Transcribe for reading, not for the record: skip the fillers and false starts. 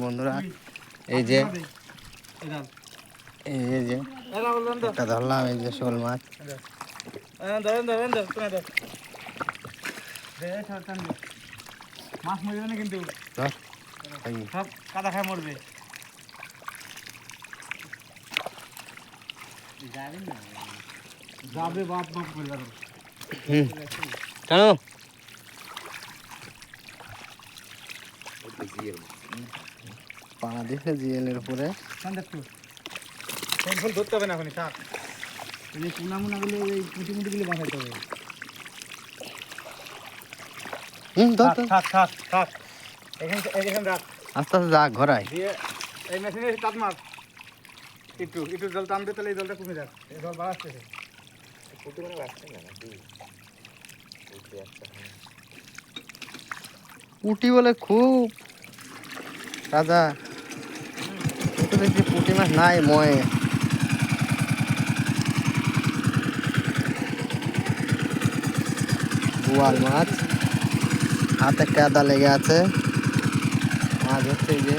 বন্ধুরা এই যে একটা ধরলাম, এই যে শোল মাছ। মাছ মরবে না কিন্তু, সব কাদা খায় মরবে। যাবে বাপ বাপ করে যাবে। কেন পাড়া দিচ্ছে জিএলের উপরে। ফোন ধরতে হবে না এখন, থাক। এই কোনা মোনাগুলো, এই মুটিগুলো বাঁধাইতে হবে। থাক থাক থাক থাক, এখানে রাখ। আস্তে আস্তে যাক ঘরাই দিয়ে এই মেশিনে কাট মার, একটু একটু জল টানবে, তাহলে এই জলটা কমে যাক। এই জল বাড়াচ্ছে পুঁটি বলে খুব রাজা, তো দেখছি পুঁটি মাছ নাই ময়ে। বোয়াল মাছ, হাতে কাদা লেগে আছে, মাছ হচ্ছে এই যে।